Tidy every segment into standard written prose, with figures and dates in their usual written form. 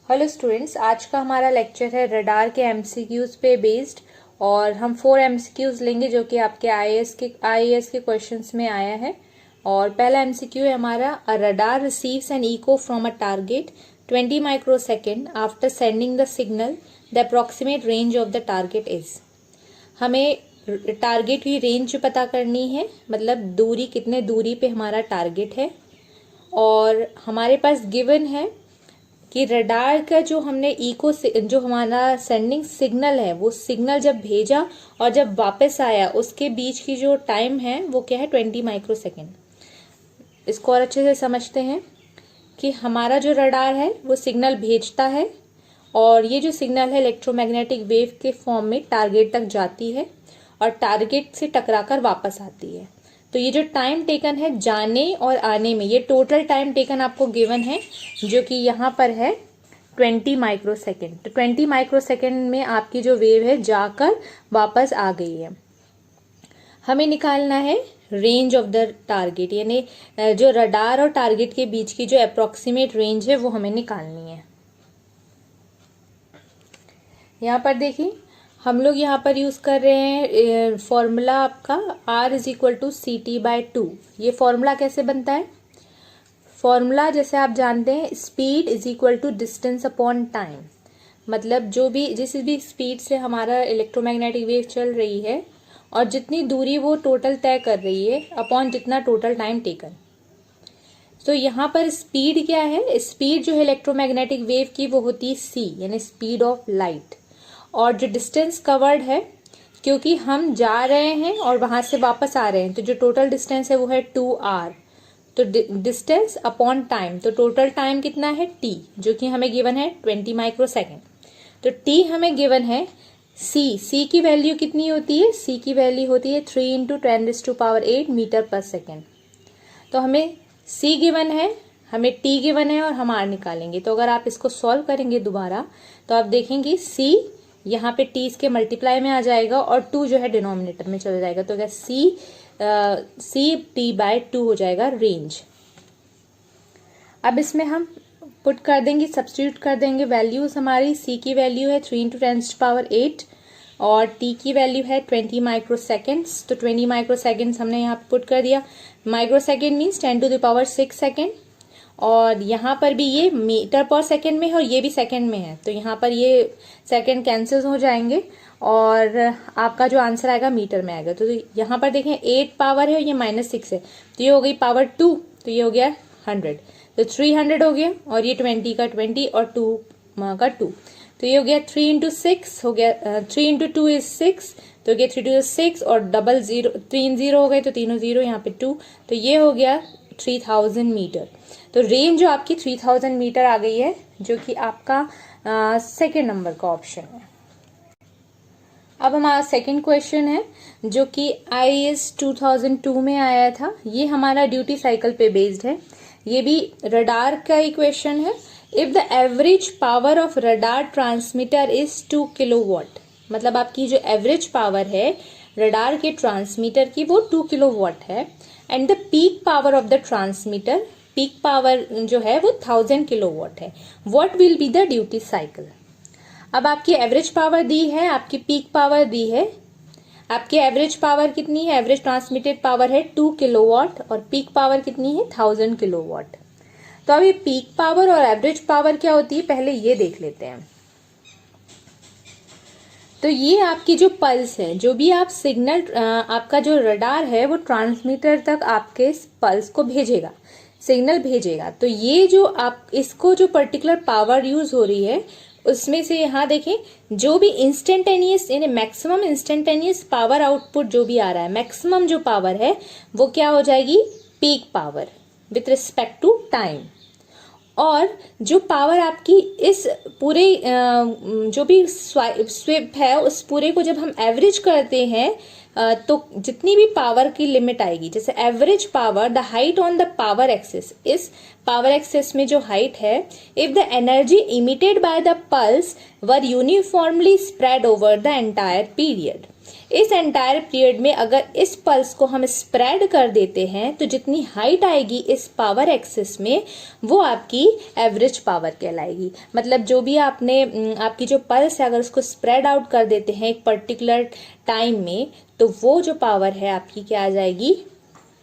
Hello students, आज का हमारा लेक्चर है रडार के एमसीक्यूज पे बेस्ड। और हम 4 एमसीक्यूज लेंगे जो कि आपके आईएएस के क्वेश्चंस में आया है। और पहला एमसीक्यू है हमारा, a radar receives an echo from a target 20 microsecond after sending the signal, the approximate range of the target is. हमें टारगेट की रेंज पता करनी है, मतलब दूरी, कितने दूरी पे हमारा टारगेट है। और हमारे पास गिवन है कि रडार का जो हमने जो हमारा सेंडिंग सिग्नल है, वो सिग्नल जब भेजा और जब वापस आया उसके बीच की जो टाइम है वो क्या है, 20 माइक्रोसेकेंड। इसको और अच्छे से समझते हैं कि हमारा जो रडार है वो सिग्नल भेजता है और ये जो सिग्नल है इलेक्ट्रोमैग्नेटिक वेव के फॉर्म में टारगेट तक जाती है और टारगेट से टकराकर वापस आती है। तो ये जो टाइम टेकन है जाने और आने में, ये टोटल टाइम टेकन आपको गिवन है जो कि यहाँ पर है 20 माइक्रोसेकेंड। तो 20 माइक्रोसेकेंड में आपकी जो वेव है जाकर वापस आ गई है। हमें निकालना है रेंज ऑफ द टारगेट, यानी जो रडार और टारगेट के बीच की जो अप्रोक्सीमेट रेंज है वो हमें निकालनी है। यहाँ पर देखिए, हम लोग यहाँ पर यूज कर रहे हैं फॉर्मूला आपका R=CT/2। ये फॉर्मूला कैसे बनता है? फॉर्मूला जैसे आप जानते हैं, स्पीड = डिस्टेंस अपॉन टाइम। मतलब जिस भी स्पीड से हमारा इलेक्ट्रोमैग्नेटिक वेव चल रही है और जितनी दूरी वो टोटल तय कर रही है अपॉन जितना टोटल टाइम टेकन। तो यहाँ पर स्पीड क्या है? स्पीड जो है इलेक्ट्रोमैग्नेटिक वेव की वो होती है c, यानी स्पीड ऑफ लाइट। और जो डिस्टेंस कवर्ड है, क्योंकि हम जा रहे हैं और वहां से वापस आ रहे हैं, तो जो टोटल डिस्टेंस है वो है 2r। तो डिस्टेंस अपॉन टाइम, तो टोटल टाइम कितना है t, जो कि हमें गिवन है 20 माइक्रोसेकेंड। तो t हमें गिवन है c की वैल्यू कितनी होती है? c की वैल्यू होती है 3 × 10⁸ मीटर पर सेकेंड। तो हमें c गिवन है, हमें t गिवन है और हम r निकालेंगे। तो अगर आप इसको सॉल्व करेंगे दोबारा तो आप देखेंगे c यहाँ पे t इसके मल्टीप्लाई में आ जाएगा और 2 जो है डिनोमिनेटर में चला जाएगा। तो क्या CT/2 हो जाएगा रेंज। अब इसमें हम पुट कर देंगे, सब्स्टिट्यूट कर देंगे वैल्यूज। हमारी c की वैल्यू है 3 × 10⁸ और t की वैल्यू है 20 माइक्रोसेकेंड्स। तो 20 माइक्रोसेकेंड्स हमने यहाँ पे पुट कर दिया। Microsecond means 10⁶ second. और यहाँ पर भी ये मीटर पर सेकेंड में है और ये भी सेकेंड में है, तो यहाँ पर ये सेकेंड कैंसिल हो जाएंगे और आपका जो आंसर आएगा मीटर में आएगा। तो यहाँ पर देखें 8 पावर है और ये -6 है, तो ये हो गई पावर 2, तो ये हो गया 100। तो 300 हो गया और ये 20 का 20 और 2 का 2, तो ये हो गया 3 × 6 हो गया। 3 × 2 is 6, तो हो गया 3 × 2 is 6 और डबल 0, 3 0 हो गए, तो तीनों 0, यहाँ पे 2, तो ये हो गया 3000 मीटर। तो रेंज जो आपकी 3000 मीटर आ गई है, जो कि आपका सेकेंड नंबर का ऑप्शन है। अब हमारा सेकेंड क्वेश्चन है जो कि IAS 2002 में आया था। ये हमारा ड्यूटी साइकिल पे बेस्ड है। ये भी रडार का ही क्वेश्चन है। If the average power of radar transmitter is 2 kilowatt, मतलब आपकी जो एवरेज पावर है रडार के ट्रांसमीटर की वो 2 किलोवाट है। And the peak power of the transmitter, peak power जो है वो 1000 किलोवाट है। What will be the duty cycle? अब आपकी एवरेज पावर दी है, आपकी पीक पावर दी है। आपकी एवरेज पावर कितनी है? एवरेज ट्रांसमिटेड पावर है 2 किलोवाट और पीक पावर कितनी है? 1000 किलोवाट। तो अब ये पीक पावर और एवरेज पावर क्या होती है, पहले ये देख लेते हैं। तो ये आपकी जो पल्स है, जो भी आप सिग्नल, आपका जो रडार है वो ट्रांसमीटर तक आपके पल्स को भेजेगा, सिग्नल भेजेगा। तो ये जो आप इसको जो पर्टिकुलर पावर यूज हो रही है उसमें से यहाँ देखें, जो भी इंस्टेंटेनियस यानी मैक्सिमम इंस्टेंटेनियस पावर आउटपुट जो भी आ रहा है, मैक्सिमम जो पावर है वो क्या हो जाएगी? Peak power with respect to time. और जो पावर आपकी इस पूरे जो भी स्विप है उस पूरे को जब हम एवरेज करते हैं तो जितनी भी पावर की लिमिट आएगी, जैसे average power the height on the power axis, इस पावर एक्सिस में जो हाइट है, if the energy emitted by the pulse were uniformly spread over the entire period, इस एंटायर पीरियड में अगर इस पल्स को हम स्प्रेड कर देते हैं तो जितनी हाइट आएगी इस पावर एक्सिस में वो आपकी एवरेज पावर कहलाएगी। मतलब जो भी आपकी जो पल्स है अगर उसको स्प्रेड आउट कर देते हैं एक पर्टिकुलर टाइम में तो वो जो पावर है आपकी क्या आ जाएगी,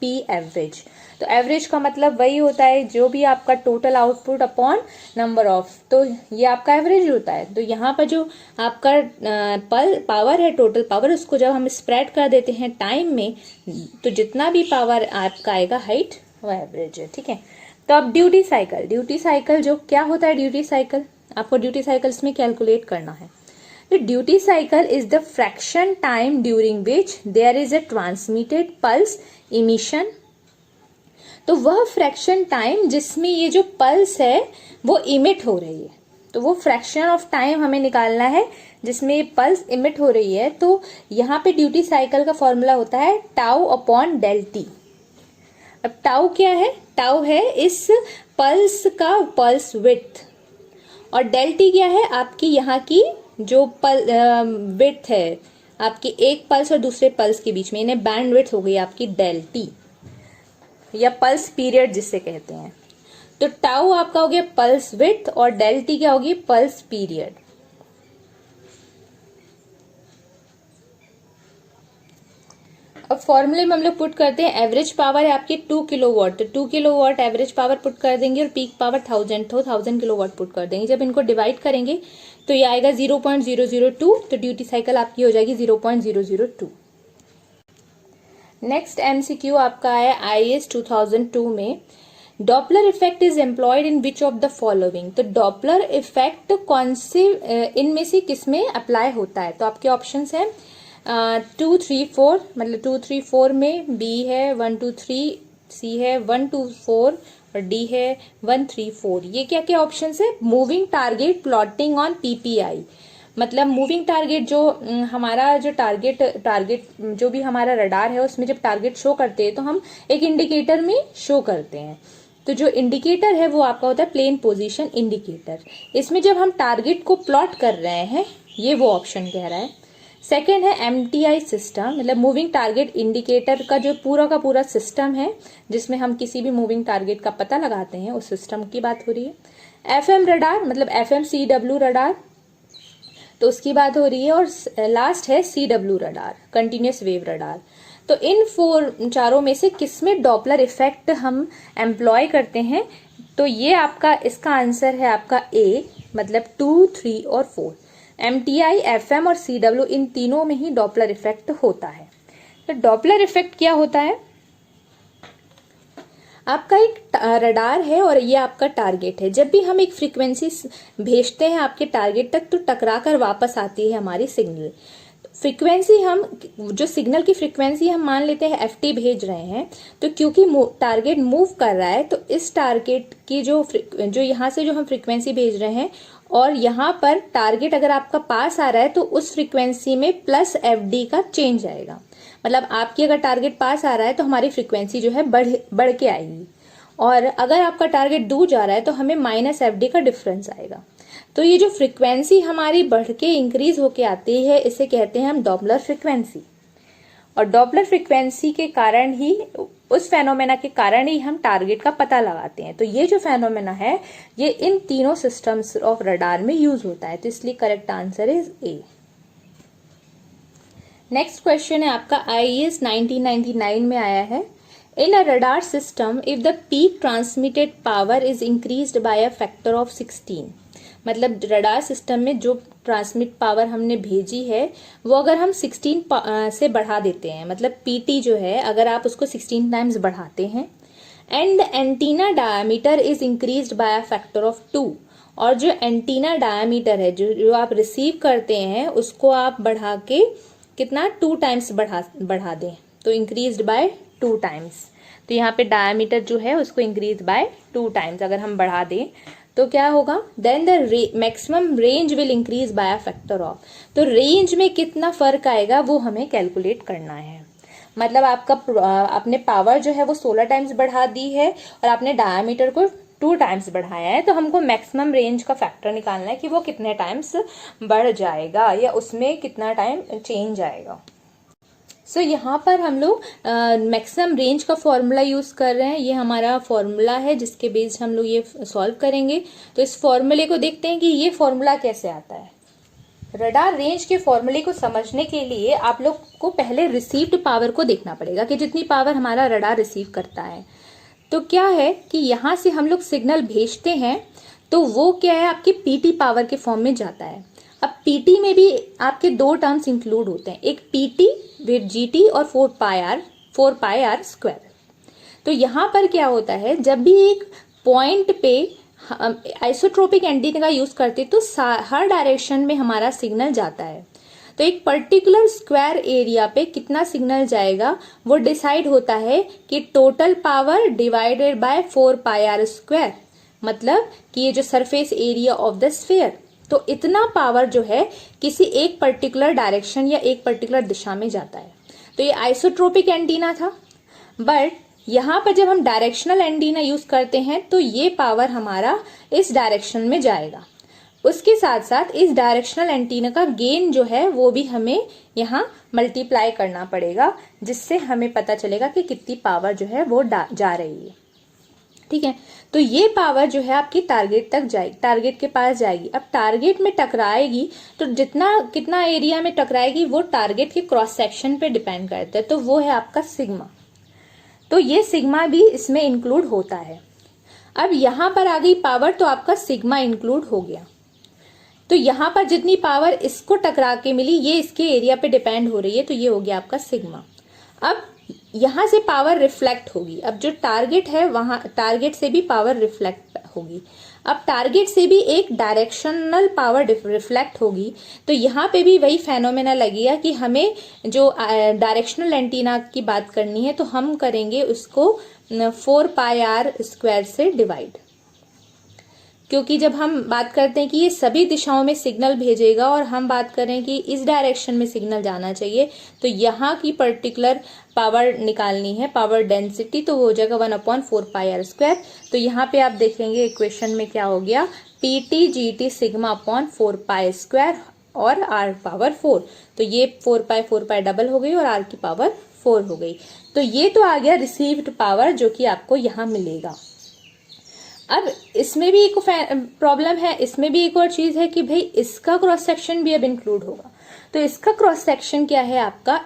पी एवरेज। तो एवरेज का मतलब वही होता है जो भी आपका total output upon number of, तो ये आपका एवरेज होता है। तो यहाँ पर जो आपका पावर है, टोटल पावर, उसको जब हम स्प्रेड कर देते हैं टाइम में तो जितना भी पावर आपका आएगा हाइट वो एवरेज है। ठीक है, तो अब ड्यूटी साइकिल जो क्या होता है, ड्यूटी साइकिल आपको ड्यूटी साइकिल्स में कैलकुलेट करना है। The duty cycle is the fraction time during which there is a transmitted pulse emission। तो वह फ्रैक्शन टाइम जिसमें ये जो पल्स है वो इमिट हो रही है, तो वो फ्रैक्शन ऑफ टाइम हमें निकालना है जिसमें ये पल्स इमिट हो रही है। तो यहाँ पे ड्यूटी साइकिल का फॉर्मूला होता है टाउ अपॉन डेल टी। अब टाउ क्या है, टाउ है इस पल्स का पल्स विड्थ, और डेल टी क्या है, आपकी यहाँ की जो विड्थ है आपकी एक पल्स और दूसरे पल्स के बीच में, इन्हें बैंड विड्थ हो गई आपकी डेल टी, या पल्स पीरियड जिसे कहते हैं। तो टाउ आपका हो गया पल्स विड्थ और डेल टी क्या होगी, पल्स पीरियड। अब फॉर्मूले में हम लोग पुट करते हैं, एवरेज पावर है आपकी 2 किलोवाट, तो 2 किलोवाट एवरेज पावर पुट कर देंगे और पीक पावर 1000, तो 1000 किलोवाट पुट कर देंगे। जब इनको डिवाइड करेंगे तो ये आएगा 0.002, तो ड्यूटी साइकिल आपकी हो जाएगी 0.002। नेक्स्ट एमसीक्यू आपका है आईएएस 2002 में, Doppler effect is employed in which of the following. तो डॉपलर इफेक्ट कौन से इनमें से किसमें अप्लाई होता है, तो आपके ऑप्शंस हैं 2, 3, 4, मतलब 2, 3, 4 में बी है 1, 2, 3, सी है 1, 2, 4 और डी है 1, 3, 4। ये क्या क्या ऑप्शंस है, moving target plotting on PPI, मतलब मूविंग टारगेट जो हमारा जो टारगेट जो भी हमारा रडार है उसमें जब टारगेट शो करते हैं तो हम एक इंडिकेटर में शो करते हैं। तो जो इंडिकेटर है वो आपका होता है प्लेन पोजीशन इंडिकेटर। इसमें जब हम टारगेट को प्लॉट कर रहे हैं ये वो ऑप्शन कह रहा है। सेकेंड है एमटीआई सिस्टम, मतलब मूविंग टारगेट इंडिकेटर का जो पूरा का पूरा सिस्टम है जिसमें हम किसी भी मूविंग टारगेट का पता लगाते हैं उस सिस्टम की बात हो रही है। एफएम रडार मतलब एफएमसीडब्ल्यू रडार, तो उसकी बात हो रही है। और लास्ट है CW radar, continuous wave radar. तो इन चारों में से किसमें डॉपलर इफेक्ट हम एम्प्लॉय करते हैं, तो ये आपका इसका आंसर है आपका ए, मतलब 2, 3 और 4। एमटीआई, एफएम और सीडब्ल्यू इन तीनों में ही डॉपलर इफेक्ट होता है। तो डॉपलर इफेक्ट क्या होता है, आपका एक रडार है और ये आपका टारगेट है। जब भी हम एक फ्रीक्वेंसी भेजते हैं आपके टारगेट तक तो टकरा कर वापस आती है हमारी सिग्नल। फ्रीक्वेंसी हम जो सिग्नल की फ्रीक्वेंसी हम मान लेते हैं एफटी भेज रहे हैं, तो क्योंकि टारगेट मूव कर रहा है तो इस टारगेट की जो यहाँ से जो हम फ्रीक्वेंसी भेज रहे हैं और यहाँ पर टारगेट अगर आपका पास आ रहा है तो उस फ्रीक्वेंसी में प्लस एफडी का चेंज आएगा। मतलब आपकी अगर टारगेट पास आ रहा है तो हमारी फ्रीक्वेंसी जो है बढ़ के आएगी, और अगर आपका टारगेट दूर जा रहा है तो हमें माइनस एफडी का डिफरेंस आएगा। तो ये जो फ्रीक्वेंसी हमारी बढ़ के इंक्रीज होके आती है इसे कहते हैं हम डॉपलर फ्रीक्वेंसी। और डॉपलर फ्रीक्वेंसी के कारण ही, उस फेनोमेना के कारण ही हम टारगेट का पता लगाते हैं। तो ये जो फेनोमेना है ये इन तीनों सिस्टम्स ऑफ रडार में यूज होता है, तो इसलिए correct answer is A. Next question है आपका आईएएस 1999 में आया है। In a radar system if the peak transmitted power is increased by a factor of 16, मतलब रडार सिस्टम में जो ट्रांसमिट पावर हमने भेजी है वो अगर हम 16 से बढ़ा देते हैं, मतलब पीटी जो है अगर आप उसको 16 टाइम्स बढ़ाते हैं, and the antenna diameter is increased by a factor of 2, और जो एंटीना डायमीटर है जो आप रिसीव करते हैं उसको आप बढ़ा के कितना 2 टाइम्स बढ़ा दें, तो इंक्रीज्ड बाय 2 टाइम्स। तो यहाँ पे डायमीटर जो है उसको इंक्रीज बाय 2 टाइम्स अगर हम बढ़ा दें तो क्या होगा, then the maximum range will increase by a factor of. तो रेंज में कितना फर्क आएगा वो हमें कैलकुलेट करना है। मतलब आपका आपने पावर जो है वो 16 टाइम्स बढ़ा दी है और आपने डायमीटर को 2 टाइम्स बढ़ाया है, तो हमको मैक्सिमम रेंज का फैक्टर निकालना है कि वो कितने टाइम्स बढ़ जाएगा या उसमें कितना टाइम चेंज आएगा। सो यहाँ पर हम लोग मैक्सिमम रेंज का फॉर्मूला यूज कर रहे हैं। ये हमारा फॉर्मूला है जिसके बेस हम लोग ये सॉल्व करेंगे। तो इस फॉर्मूले को देखते हैं कि ये फॉर्मूला कैसे आता है। रडार रेंज के फॉर्मूले को समझने के लिए आप लोग को पहले रिसीव्ड पावर को देखना पड़ेगा कि जितनी पावर हमारा रडार रिसीव करता है। तो क्या है कि यहाँ से हम लोग सिग्नल भेजते हैं तो वो क्या है, आपके पीटी पावर के फॉर्म में जाता है। अब पीटी में भी आपके 2 टर्म्स इंक्लूड होते हैं, एक पीटी विद जीटी और 4 पाई आर स्क्वायर। तो यहाँ पर क्या होता है, जब भी एक पॉइंट पे आइसोट्रोपिक एंटीना का यूज करते तो हर डायरेक्शन में हमारा सिग्नल जाता है। तो एक पर्टिकुलर स्क्वायर एरिया पे कितना सिग्नल जाएगा वो डिसाइड होता है कि total power divided by 4 pi r square, मतलब कि ये जो surface area of the sphere, तो इतना पावर जो है किसी एक पर्टिकुलर डायरेक्शन या एक पर्टिकुलर दिशा में जाता है। तो ये आइसोट्रोपिक एंटीना था, बट यहाँ पर जब हम डायरेक्शनल एंटीना यूज करते हैं तो ये पावर हमारा इस डायरेक्शन में जाएगा। उसके साथ साथ इस डायरेक्शनल एंटीना का गेन जो है वो भी हमें यहाँ मल्टीप्लाई करना पड़ेगा, जिससे हमें पता चलेगा कि कितनी पावर जो है वो जा रही है। ठीक है, तो ये पावर जो है आपकी टारगेट तक जाएगी, टारगेट के पास जाएगी। अब टारगेट में टकराएगी तो कितना एरिया में टकराएगी वो टारगेट के क्रॉस सेक्शन पे डिपेंड करता है, तो वो है आपका सिग्मा। तो ये सिग्मा भी इसमें इंक्लूड होता है। अब यहाँ पर आ गई पावर तो आपका सिग्मा इंक्लूड हो गया। तो यहाँ पर जितनी पावर इसको टकरा के मिली ये इसके एरिया पे डिपेंड हो रही है, तो ये हो गया आपका सिग्मा। अब यहाँ से पावर रिफ्लेक्ट होगी। अब जो टारगेट है वहां टारगेट से भी पावर रिफ्लेक्ट होगी। अब टारगेट से भी एक डायरेक्शनल पावर रिफ्लेक्ट होगी, तो यहाँ पे भी वही फेनोमेना लगेगा कि हमें जो डायरेक्शनल एंटीना की बात करनी है तो हम करेंगे उसको 4 पाई आर स्क्वायर से डिवाइड, क्योंकि जब हम बात करते हैं कि ये सभी दिशाओं में सिग्नल भेजेगा और हम बात करें कि इस डायरेक्शन में सिग्नल जाना चाहिए, तो यहाँ की पर्टिकुलर पावर निकालनी है, पावर डेंसिटी, तो वो हो जाएगा 1/4 पाई आर स्क्वायर। तो यहाँ पे आप देखेंगे इक्वेशन में क्या हो गया, PT GT sigma upon 4 pi square और आर पावर 4। तो ये 4 पाई डबल हो गई और आर की पावर 4 हो गई। तो ये तो आ गया रिसीव्ड पावर जो कि आपको यहाँ मिलेगा। अब इसमें भी एक प्रॉब्लम है, इसमें भी एक और चीज है कि भाई इसका क्रॉस सेक्शन भी अब इंक्लूड होगा। तो इसका क्रॉस सेक्शन क्या है आपका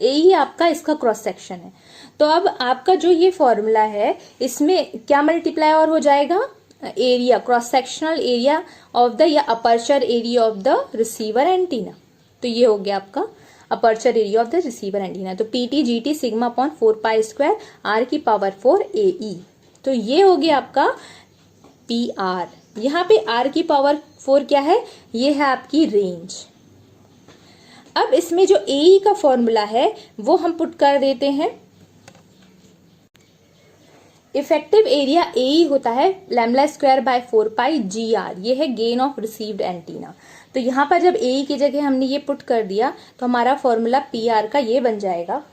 एई आपका इसका क्रॉस सेक्शन है। तो अब आपका जो ये फॉर्मूला है इसमें क्या मल्टीप्लाई और हो जाएगा, area, cross sectional area of the या aperture area of the receiver antenna. तो ये हो गया आपका aperture area of the receiver antenna. तो PT GT sigma upon 4 pi square R की पावर 4 एई। तो ये हो गया आपका पी आर। यहाँ पे आर की पावर 4 क्या है, ये है आपकी रेंज। अब इसमें जो एई का फॉर्मूला है वो हम पुट कर देते हैं। इफेक्टिव एरिया एई होता है lambda square by 4 pi G R, ये है गेन ऑफ रिसीव्ड एंटीना। तो यहाँ पर जब एई की जगह हमने ये पुट कर दिया तो हमारा फॉर्मूला पी आर का ये बन जाएगा।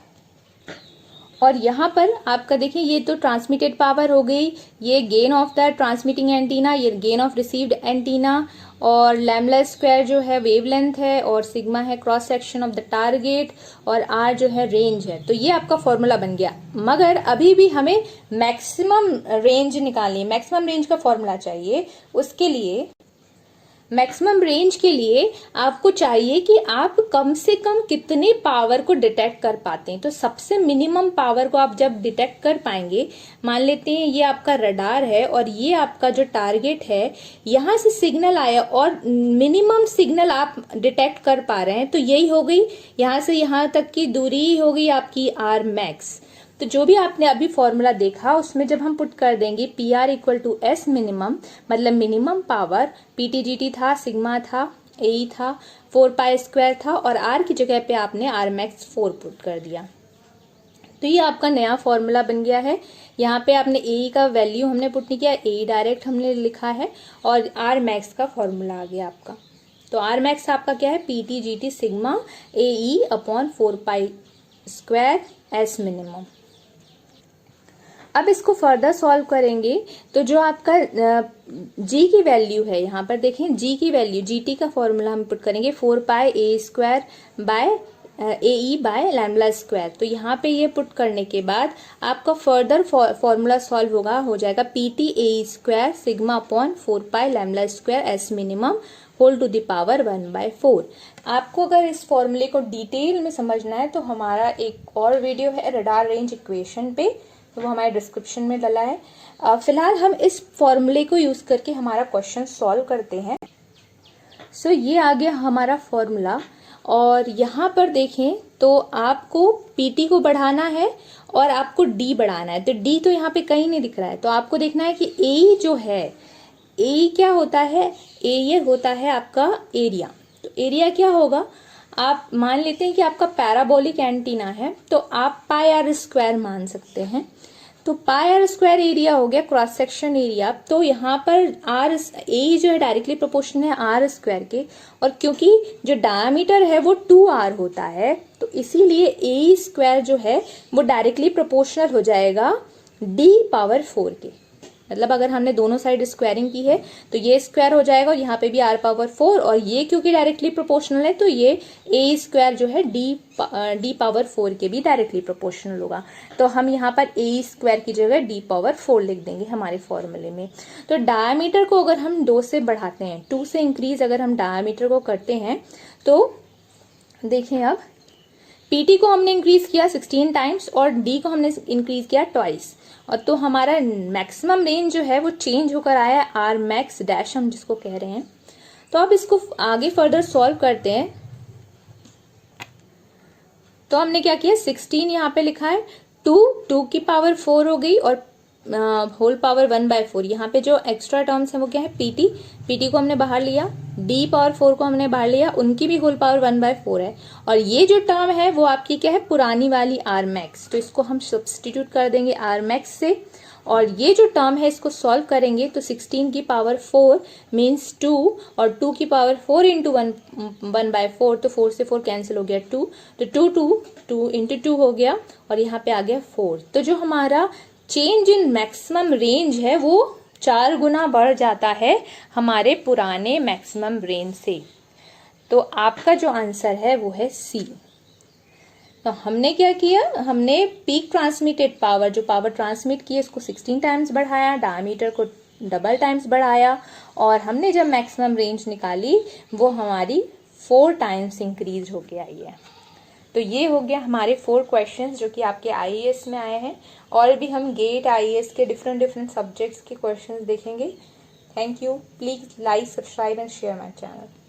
और यहाँ पर आपका देखिए ये तो ट्रांसमिटेड पावर हो गई, ये gain of the transmitting antenna, ये गेन ऑफ रिसीव्ड एंटीना, और लैम्बडा स्क्वायर जो है वेवलेंथ है और सिग्मा है cross section of the target और आर जो है रेंज है। तो ये आपका फॉर्मूला बन गया। मगर अभी भी हमें मैक्सिमम रेंज निकालनी है, मैक्सिमम रेंज का फॉर्मूला चाहिए। उसके लिए मैक्सिमम रेंज के लिए आपको चाहिए कि आप कम से कम कितने पावर को डिटेक्ट कर पाते हैं। तो सबसे मिनिमम पावर को आप जब डिटेक्ट कर पाएंगे, मान लेते हैं ये आपका रडार है और ये आपका जो टारगेट है, यहाँ से सिग्नल आया और मिनिमम सिग्नल आप डिटेक्ट कर पा रहे हैं, तो यही हो गई, यहाँ से यहाँ तक की दूरी हो गई आपकी आर मैक्स। तो जो भी आपने अभी फॉर्मूला देखा उसमें जब हम पुट कर देंगे P R equal to S minimum, मतलब मिनिमम पावर, पीटीजीटी था, सिग्मा था, ए था, 4 पाई स्क्वायर था और आर की जगह पे आपने आर मैक्स 4 पुट कर दिया। तो ये आपका नया फॉर्मूला बन गया है। यहाँ पे आपने ए का वैल्यू हमने पुट नहीं किया, ए डायरेक्ट हमने लिखा है और आर मैक्स का फॉर्मूला आ गया आपका। तो आर मैक्स आपका क्या है, PT GT sigma A E upon 4 square S minimum. अब इसको फर्दर सॉल्व करेंगे तो जो आपका जी की वैल्यू है, यहाँ पर देखें जी की वैल्यू, जीटी का फॉर्मूला हम पुट करेंगे 4 A square by A E by lambda square. तो यहाँ पे ये पुट करने के बाद आपका फर्दर फॉर्मूला सॉल्व होगा, हो जाएगा PT A square sigma upon 4 lambda square S minimum whole to the power 1/4। आपको अगर इस फॉर्मूले को डिटेल में समझना है तो हमारा एक और वीडियो है रडार रेंज इक्वेशन पे, तो वो हमारे डिस्क्रिप्शन में डला है। फिलहाल हम इस फॉर्मूले को यूज करके हमारा क्वेश्चन सॉल्व करते हैं। सो ये आ गया हमारा फॉर्मूला और यहाँ पर देखें तो आपको पीटी को बढ़ाना है और आपको डी बढ़ाना है। तो डी तो यहाँ पे कहीं नहीं दिख रहा है, तो आपको देखना है कि ए जो है, ए क्या होता है, ए ये होता है आपका एरिया। तो एरिया क्या होगा, आप मान लेते हैं कि आपका पैराबोलिक एंटीना है तो आप पाई आर स्क्वायर मान सकते हैं। तो पाई आर स्क्वायर एरिया हो गया क्रॉस सेक्शन एरिया। तो यहाँ पर आर ए जो है डायरेक्टली प्रोपोर्शनल है आर स्क्वायर के, और क्योंकि जो डायमीटर है वो 2r होता है तो इसीलिए ए स्क्वायर जो है वो डायरेक्टली प्रोपोर्शनल हो जाएगा d पावर 4 के। मतलब अगर हमने दोनों साइड स्क्वायरिंग की है तो ये स्क्वायर हो जाएगा और यहाँ पे भी r पावर 4, और ये क्योंकि डायरेक्टली प्रोपोर्शनल है तो ये a स्क्वायर जो है d पावर 4 के भी डायरेक्टली प्रोपोर्शनल होगा। तो हम यहाँ पर a स्क्वायर की जगह d पावर 4 लिख देंगे हमारे फॉर्मूले में। तो डायमीटर को अगर हम 2 से बढ़ाते हैं, 2 से इंक्रीज अगर हम डायमीटर को करते हैं तो देखें अब पीटी को हमने इंक्रीज किया 16 टाइम्स और डी को हमने इंक्रीज किया ट्वाइस, और तो हमारा मैक्सिमम रेंज जो है वो चेंज होकर आया है आर मैक्स डैश हम जिसको कह रहे हैं। तो अब इसको आगे फर्दर सॉल्व करते हैं। तो हमने क्या किया, 16 यहाँ पे लिखा है, 2 की पावर 4 हो गई और होल पावर 1/4। यहाँ पे जो एक्स्ट्रा टर्म्स है वो क्या है, पीटी को हमने बाहर लिया, डी पावर 4 को हमने बाहर लिया, उनकी भी होल पावर 1/4 है, और ये जो टर्म है वो आपकी क्या है, पुरानी वाली आर मैक्स। तो इसको हम सब्स्टिट्यूट कर देंगे आर मैक्स से, और ये जो टर्म है इसको सॉल्व करेंगे तो 16 की पावर 4 मीन्स 2, और 2 की पावर 4 इंटू 1/4, तो 4 से 4 कैंसिल हो गया 2, तो 2 इंटू 2 हो गया और यहाँ पे आ गया 4। तो जो हमारा चेंज इन मैक्सिमम रेंज है वो 4 गुना बढ़ जाता है हमारे पुराने मैक्सिमम रेंज से। तो आपका जो आंसर है वो है सी। तो हमने क्या किया, हमने पीक ट्रांसमिटेड पावर, जो पावर ट्रांसमिट की है उसको 16 टाइम्स बढ़ाया, डायमीटर को डबल टाइम्स बढ़ाया, और हमने जब मैक्सिमम रेंज निकाली वो हमारी 4 टाइम्स इंक्रीज होके आई है। तो ये हो गया हमारे 4 क्वेश्चंस जो कि आपके आईएएस में आए हैं, और भी हम गेट आईएएस के डिफरेंट सब्जेक्ट्स के क्वेश्चंस देखेंगे। Thank you. Please like, subscribe and share my channel.